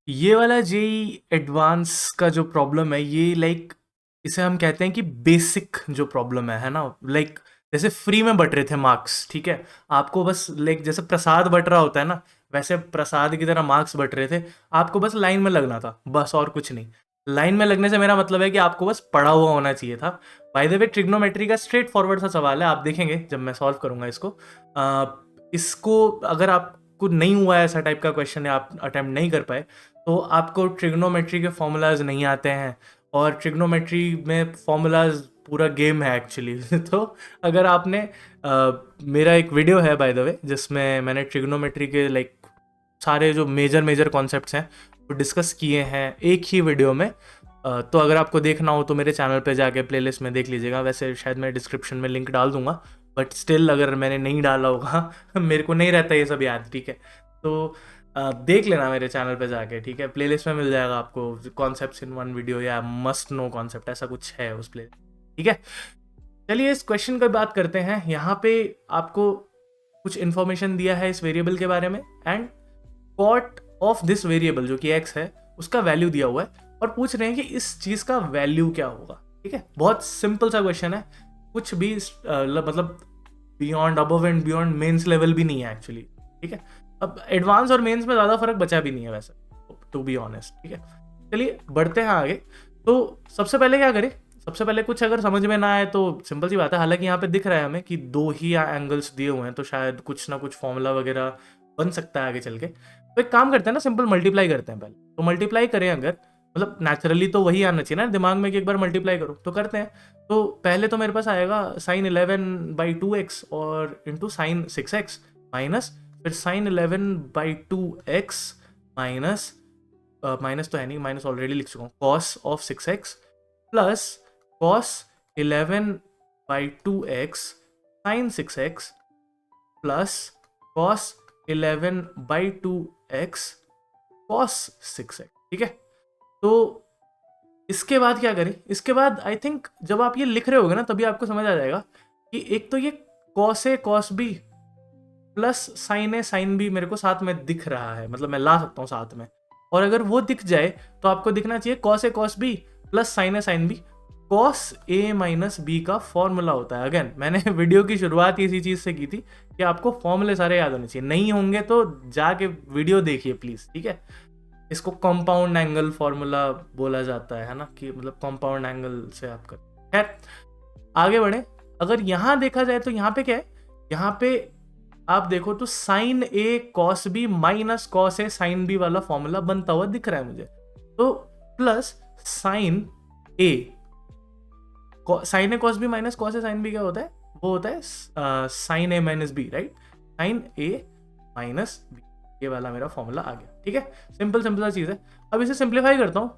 ये वाला JEE advance का जो प्रॉब्लम है, ये लाइक इसे हम कहते हैं कि बेसिक जो प्रॉब्लम है ना, लाइक जैसे फ्री में बट रहे थे मार्क्स, ठीक है, आपको बस लाइक जैसे प्रसाद बट रहा होता है ना, वैसे प्रसाद की तरह मार्क्स बट रहे थे। आपको बस लाइन में लगना था, बस और कुछ नहीं। लाइन में लगने से मेरा मतलब है कि आपको बस पढ़ा हुआ होना चाहिए था। बाय द वे, ट्रिग्नोमेट्री का स्ट्रेट फॉरवर्ड सा सवाल है, आप देखेंगे जब मैं सॉल्व करूंगा इसको। इसको अगर आपको नहीं हुआ है ऐसा टाइप का क्वेश्चन, या आप अटेम्प्ट नहीं कर पाए, तो आपको ट्रिग्नोमेट्री के फॉर्मूलाज नहीं आते हैं, और ट्रिग्नोमेट्री में फॉर्मूलाज पूरा गेम है एक्चुअली। तो अगर आपने मेरा एक वीडियो है बाय द वे, जिसमें मैंने ट्रिग्नोमेट्री के लाइक सारे जो मेजर मेजर कॉन्सेप्ट्स हैं वो डिस्कस किए हैं एक ही वीडियो में। तो अगर आपको देखना हो तो मेरे चैनल पे जाके प्लेलिस्ट में देख लीजिएगा, वैसे शायद मैं डिस्क्रिप्शन में लिंक डाल दूंगा, बट स्टिल अगर मैंने नहीं डाला होगा मेरे को नहीं रहता ये सब याद, ठीक है। तो देख लेना मेरे चैनल पे जाके, ठीक है, प्लेलिस्ट में मिल जाएगा आपको कॉन्सेप्ट्स इन वन वीडियो या मस्ट नो कॉन्सेप्ट, ऐसा कुछ है उस प्ले, ठीक है। चलिए इस क्वेश्चन की बात करते हैं। यहाँ पे आपको कुछ इन्फॉर्मेशन दिया है इस वेरिएबल के बारे में, and cot of this variable जो कि एक्स है उसका वैल्यू दिया हुआ है, और पूछ रहे हैं कि इस चीज का वैल्यू क्या होगा, ठीक है। बहुत सिंपल सा क्वेश्चन है, कुछ भी मतलब beyond above and beyond mains level भी नहीं है एक्चुअली, ठीक है। अब एडवांस और मेंस में ज़्यादा फर्क बचा भी नहीं है वैसे, टू बी ऑनेस्ट, ठीक है। चलिए बढ़ते हैं आगे। तो सबसे पहले क्या करें, सबसे पहले कुछ अगर समझ में ना आए तो सिंपल सी बात है, हालांकि यहाँ पे दिख रहा है हमें कि दो ही एंगल्स दिए हुए हैं, तो शायद कुछ ना कुछ फॉर्मूला वगैरह बन सकता है आगे चल के। तो एक काम करते हैं ना, सिंपल मल्टीप्लाई करते हैं पहले। तो मल्टीप्लाई करें अगर, मतलब नेचुरली तो वही आना चाहिए ना दिमाग में कि एक बार मल्टीप्लाई करो, तो करते हैं। तो पहले तो मेरे पास आएगा sin11/2x और इंटू sin6x, माइनस फिर sin11/2x माइनस, माइनस तो है नहीं, माइनस ऑलरेडी लिख चुका हूँ, cos of 6x plus cos 11/2x sin6x plus cos 11/2x cos 6x, ठीक है। तो इसके बाद क्या करें, इसके बाद आई थिंक जब आप ये लिख रहे होगे ना तभी आपको समझ आ जाएगा कि एक तो ये cos A cos B plus sign A sine B मेरे को साथ में दिख रहा है, मतलब मैं ला सकता हूँ साथ में, और अगर वो दिख जाए तो आपको दिखना चाहिए cos A cos B plus sign A sine B. Cos A minus B का फॉर्मूला होता है, अगेन मैंने वीडियो की शुरुआत इसी चीज से की थी कि आपको फॉर्मूले सारे याद होने चाहिए, नहीं होंगे तो जाके वीडियो देखिए प्लीज, ठीक है। इसको कंपाउंड एंगल फॉर्मूला बोला जाता है ना, कि मतलब कंपाउंड एंगल से आप कर। खैर आगे बढ़े, अगर यहां देखा जाए तो यहाँ पे क्या है, यहाँ पे आप देखो तो sign A cos B minus cos A sine B वाला फॉर्मूला बनता हुआ दिख रहा है मुझे। तो plus sign A, sign A cos B minus cos A sine B क्या होता है, वो होता है साइन ए माइनस बी, राइट, साइन ए माइनस बी, ये वाला मेरा फॉर्मूला आ गया, ठीक है। सिंपल सिंपल सा चीज है। अब इसे सिंप्लीफाई करता हूँ,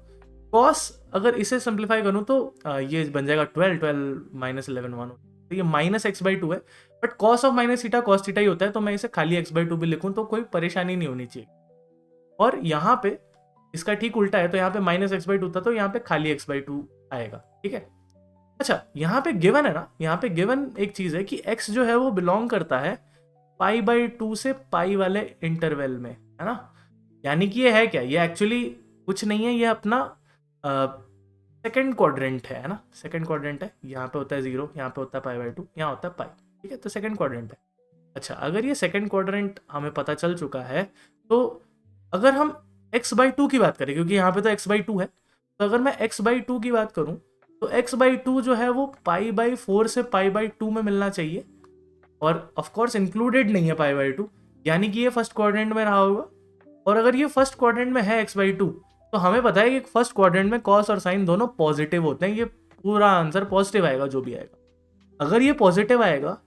कॉस अगर इसे सिंप्लीफाई करूँ तो ये बन जाएगा 12 माइनस 11 1, तो ये माइनस x/2 है, but cos of minus theta cos theta ही होता है, तो मैं इसे खाली x/2 भी लिखूं तो कोई परेशानी नहीं होनी चाहिए। और यहाँ पे इसका ठीक उल्टा है, तो यहाँ पे माइनस x/2 था, तो यहाँ पे खाली x/2 आएगा, ठीक है। अच्छा यहाँ पे गिवन है ना, यहाँ पे गिवन एक चीज है कि x जो है वो बिलोंग करता है π/2 से पाई वाले इंटरवल में, है ना। यानी कि ये है क्या, ये एक्चुअली कुछ नहीं है, ये अपना सेकेंड क्वाड्रेंट है ना, सेकेंड क्वाड्रेंट है, यहाँ पे होता है 0, यहाँ पे होता है π/2, यहाँ होता है पाई, ठीक है, तो सेकेंड क्वाड्रेंट है। अच्छा अगर ये सेकेंड क्वाड्रेंट हमें पता चल चुका है, तो अगर हम x/2 की बात करें, क्योंकि यहाँ पे तो x/2 है, तो अगर मैं x/2 की बात करूँ तो x/2 जो है वो π/4 से π/2 में मिलना चाहिए, और ऑफ कोर्स इंक्लूडेड नहीं है π/2, यानी कि ये फर्स्ट क्वाड्रेंट में रहा होगा। और अगर ये फर्स्ट क्वाड्रेंट में है x/2, तो हमें पता है कि फर्स्ट क्वाड्रेंट में कॉस और साइन दोनों पॉजिटिव होते हैं, ये पूरा आंसर पॉजिटिव आएगा जो भी आएगा। अगर ये पॉजिटिव आएगा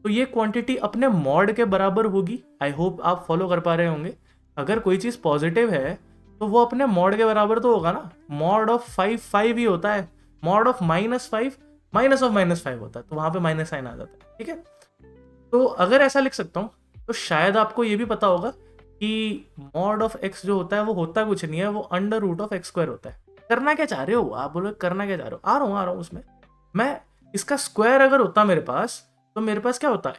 तो ये क्वांटिटी अपने मॉड के बराबर होगी, आई होप आप फॉलो कर पा रहे होंगे। अगर कोई चीज़ पॉजिटिव है तो वो अपने मॉड के बराबर तो होगा ना, मॉड ऑफ 5 5 ही होता है, मॉड ऑफ -5 माइनस ऑफ -5 होता है, तो वहां पे माइनस साइन आ जाता है, ठीक है। तो अगर ऐसा लिख सकता हूँ तो शायद आपको ये भी पता होगा कि मॉड ऑफ x जो होता है वो होता कुछ नहीं है, वो √(x²) होता है। करना क्या चाह रहे हो आप, बोलो करना क्या चाह रहे हो, आ रहा हूँ उसमें। मैं इसका स्क्वायर अगर होता मेरे पास, तो मेरे पास क्या होता है,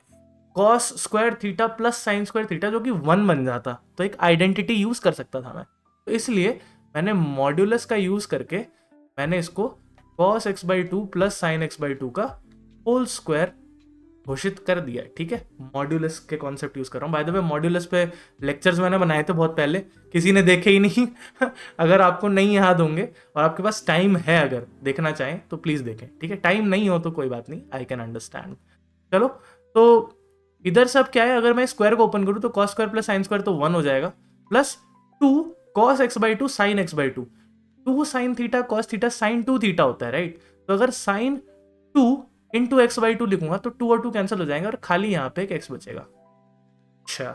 cos² theta plus sin² theta, जो कि 1 बन जाता, तो एक आइडेंटिटी यूज कर सकता था मैं। तो इसलिए मैंने मॉड्यूलस का यूज करके मैंने इसको cos x/2 plus sign x/2 का होल स्क्वायर घोषित कर दिया है। ठीक है, मॉड्यूलस के कॉन्सेप्ट यूज कर रहा हूँ। बाय द वे मॉड्यूलस पे लेक्चर्स मैंने बनाए थे बहुत पहले, किसी ने देखे ही नहीं अगर आपको नहीं याद होंगे और आपके पास टाइम है, अगर देखना चाहें तो प्लीज देखें। ठीक है, टाइम नहीं हो तो कोई बात नहीं, आई कैन अंडरस्टैंड। चलो, तो इधर सब क्या है, अगर मैं स्क्वायर को ओपन करूँ तो cos square plus sine square तो 1 हो जाएगा, plus 2 cos x/2 sin x/2, 2 sin theta cos theta sin 2 theta होता है, राइट। तो अगर sin 2 इंटू x/2 लिखूंगा तो 2 और 2 कैंसिल हो जाएंगे और खाली यहाँ पे एक x बचेगा। अच्छा,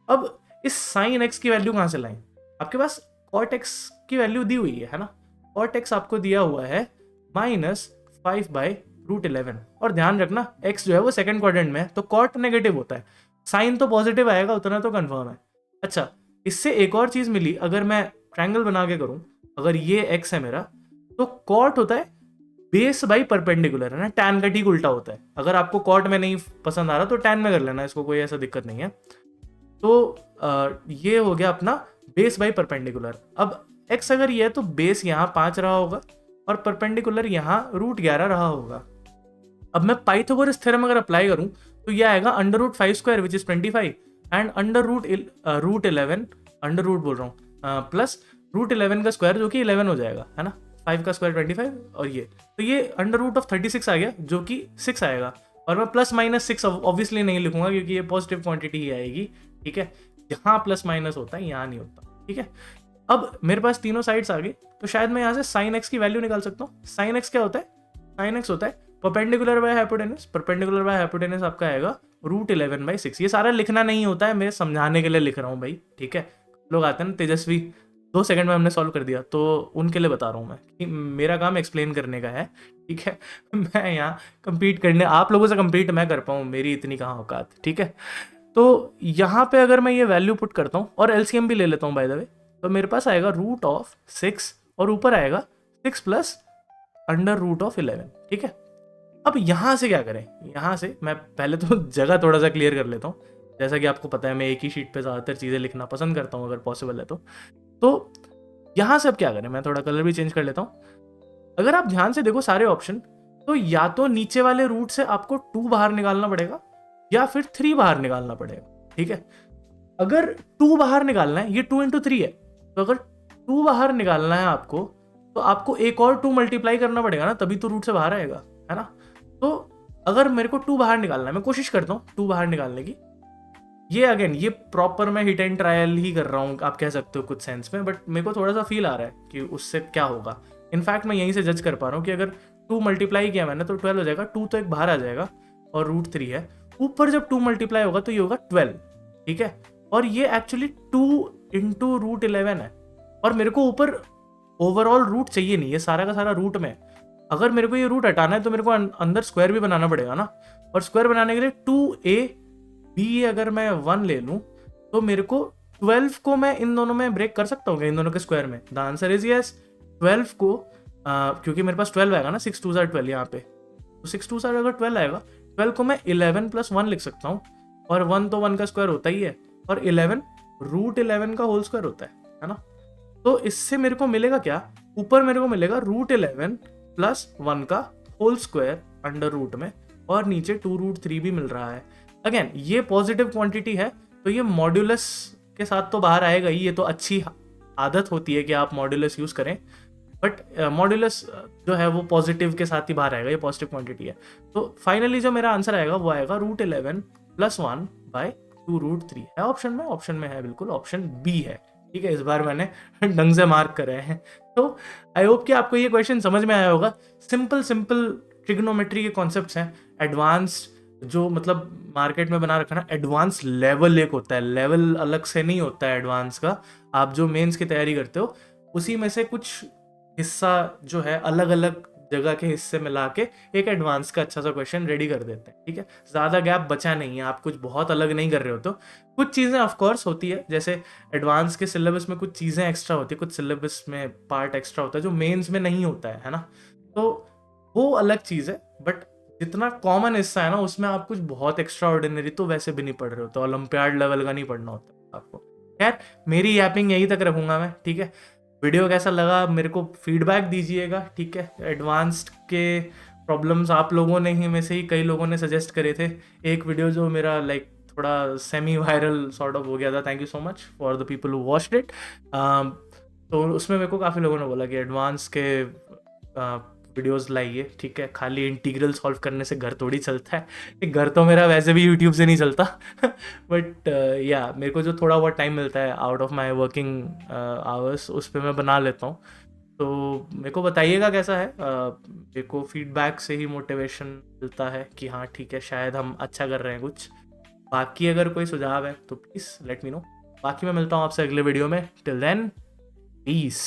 अब इस sin x की वैल्यू कहाँ से लाएं? आपके पास cot x की वैल्यू दी हुई है ना, cot x आपको दिया हुआ है -5/√11। और ध्यान रखना x जो है वो सेकंड क्वाड्रेंट में है, तो cot नेगेटिव होता है, साइन तो पॉजिटिव आएगा, उतना तो कंफर्म है। अच्छा, इससे एक और चीज मिली, अगर मैं ट्रायंगल बना के करूं, अगर ये x है मेरा, तो cot होता है बेस बाई परपेंडिकुलर, है ना, टैन का ठीक उल्टा होता है। अगर आपको कॉट में नहीं पसंद आ रहा तो टैन में कर लेना, इसको कोई ऐसा दिक्कत नहीं है। तो ये हो गया अपना बेस बाई परपेंडिकुलर। अब x अगर ये है तो बेस यहाँ 5 रहा होगा और परपेंडिकुलर यहाँ √11 रहा होगा। अब मैं पाइथागोरस थ्योरम अगर अप्लाई करूं तो ये आएगा √5² which is 25 and √11 under root बोल रहा हूँ प्लस √11 का स्क्वायर जो कि 11 हो जाएगा, है ना, 5 का स्क्वायर 25 और ये, तो ये √36 आ गया जो कि 6 आएगा। और मैं प्लस माइनस 6 ऑब्वियसली नहीं लिखूंगा क्योंकि ये पॉजिटिव क्वांटिटी ही आएगी। ठीक है, यहाँ प्लस माइनस होता है, यहाँ नहीं होता। ठीक है, अब मेरे पास तीनों साइड्स आ गई, तो शायद मैं यहाँ से साइन एक्स की वैल्यू निकाल सकता हूँ। साइन एक्स क्या होता है? साइन एक्स होता है perpendicular by hypotenuse. Perpendicular by hypotenuse आपका आएगा √11/6। ये सारा लिखना नहीं होता है, मैं समझाने के लिए लिख रहा हूँ भाई। ठीक है, लोग आते हैं ना तेजस्वी, 2 सेकंड में हमने सॉल्व कर दिया, तो उनके लिए बता रहा हूँ मैं कि मेरा काम एक्सप्लेन करने का है। ठीक है, मैं यहाँ compete करने, आप लोगों से compete मैं कर पाऊँ, मेरी इतनी कहाँ औकात। ठीक है, तो यहाँ पे अगर मैं ये वैल्यू पुट करता हूँ और एलसीएम भी ले लेता हूँ बाय द वे, तो मेरे पास आएगा √6 और ऊपर आएगा 6 प्लस √11। ठीक है, अब यहाँ से क्या करें? यहाँ से मैं पहले तो जगह थोड़ा सा क्लियर कर लेता हूँ। जैसा कि आपको पता है मैं एक ही शीट पे ज़्यादातर चीज़ें लिखना पसंद करता हूँ अगर पॉसिबल है तो यहाँ से अब क्या करें, मैं थोड़ा कलर भी चेंज कर लेता हूँ। अगर आप ध्यान से देखो सारे ऑप्शन, तो या तो नीचे वाले रूट से आपको 2 बाहर निकालना पड़ेगा या फिर 3 बाहर निकालना पड़ेगा। ठीक है, अगर 2 बाहर निकालना है, ये 2 × 3 है, तो अगर 2 बाहर निकालना है आपको, तो आपको एक और 2 मल्टीप्लाई करना पड़ेगा ना, तभी तो रूट से बाहर आएगा, है ना। तो अगर मेरे को 2 बाहर निकालना है, मैं कोशिश करता हूँ 2 बाहर निकालने की। ये अगेन ये प्रॉपर मैं हिट एंड ट्रायल ही कर रहा हूँ, आप कह सकते हो कुछ सेंस में, बट मेरे को थोड़ा सा फील आ रहा है कि उससे क्या होगा। इनफैक्ट मैं यहीं से जज कर पा रहा हूँ कि अगर 2 मल्टीप्लाई किया मैंने तो 12 हो जाएगा, 2 तो एक बाहर आ जाएगा और √3 है, ऊपर जब 2 मल्टीप्लाई होगा तो ये होगा 12। ठीक है, और ये एक्चुअली 2 × √11 है, और मेरे को ऊपर ओवरऑल रूट चाहिए नहीं, ये सारा का सारा रूट में। अगर मेरे को ये रूट हटाना है तो मेरे को अंदर स्क्वायर भी बनाना पड़ेगा ना, और स्क्वायर बनाने के लिए 2ab अगर मैं 1 ले लूं तो मेरे को 12 को मैं इन दोनों में ब्रेक कर सकता हूँ इन दोनों के स्क्वायर में? The answer is yes. 12 को क्योंकि मेरे पास 12 आएगा ना, 6 2 12 यहाँ पे, तो 6 2 अगर 12 आएगा, 12 को मैं 11 + 1 लिख सकता हूँ, और 1 तो 1 का स्क्वायर होता ही है, और 11 √11 का होल स्क्वायर होता है ना। तो इससे मेरे को मिलेगा क्या? ऊपर मेरे को मिलेगा √11 + 1 का होल स्क्वायर अंडर रूट में, और नीचे 2√3 भी मिल रहा है। अगेन ये पॉजिटिव क्वांटिटी है, तो ये मॉड्यूलस के साथ तो बाहर आएगा ही, ये तो अच्छी आदत होती है कि आप मॉड्यूलस यूज करें, बट मॉड्यूलस जो है वो पॉजिटिव के साथ ही बाहर आएगा, ये पॉजिटिव क्वांटिटी है। तो फाइनली जो मेरा आंसर आएगा वो आएगा √11 + 1/2√3 है ऑप्शन में है, बिल्कुल ऑप्शन बी है। ठीक है, इस बार मैंने ढंग से मार्क करे हैं। तो आई होप कि आपको ये क्वेश्चन समझ में आया होगा। सिंपल ट्रिग्नोमेट्री के कॉन्सेप्ट्स हैं, एडवांस्ड जो मतलब मार्केट में बना रखा ना, एडवांस लेवल एक होता है, लेवल अलग से नहीं होता है एडवांस का। आप जो मेंस की तैयारी करते हो उसी में से कुछ हिस्सा जो है अलग अलग जगह के हिस्से मिला के एक एडवांस का अच्छा सा क्वेश्चन रेडी कर देते हैं। ठीक है, ज़्यादा गैप बचा नहीं है, आप कुछ बहुत अलग नहीं कर रहे हो। तो कुछ चीज़ें ऑफकोर्स होती है, जैसे एडवांस के सिलेबस में कुछ चीज़ें एक्स्ट्रा होती है, कुछ सिलेबस में पार्ट एक्स्ट्रा होता है जो मेंस में नहीं होता है ना, तो वो अलग चीज़ है। बट जितना कॉमन हिस्सा है ना उसमें आप कुछ बहुत एक्स्ट्रा ऑर्डिनरी तो वैसे भी नहीं पढ़ रहे हो, तो ओलंपियाड लेवल का नहीं पढ़ना होता आपको। खैर मेरी यापिंग यहीं तक रखूंगा मैं, ठीक है। वीडियो कैसा लगा मेरे को फीडबैक दीजिएगा, ठीक है। एडवांस्ड के प्रॉब्लम्स आप लोगों ने ही में से ही कई लोगों ने सजेस्ट करे थे। एक वीडियो जो मेरा लाइक थोड़ा सेमी वायरल सॉर्ट ऑफ हो गया था, thank you so much for the people who watched it. तो उसमें मेरे को काफ़ी लोगों ने बोला कि एडवांस के वीडियोस लाइए, ठीक है। खाली इंटीग्रल सॉल्व करने से घर थोड़ी चलता है, घर तो मेरा वैसे भी यूट्यूब से नहीं चलता। बट या मेरे को जो थोड़ा बहुत टाइम मिलता है out of my working hours, उस पर मैं बना लेता हूँ। तो मेरे को बताइएगा कैसा है। मेरे को फीडबैक से ही मोटिवेशन मिलता है कि हाँ ठीक है, शायद हम अच्छा कर रहे हैं कुछ। बाकी अगर कोई सुझाव है तो प्लीज़ लेट मी नो। बाकी मैं मिलता हूँ आपसे अगले वीडियो में। Till then, piece.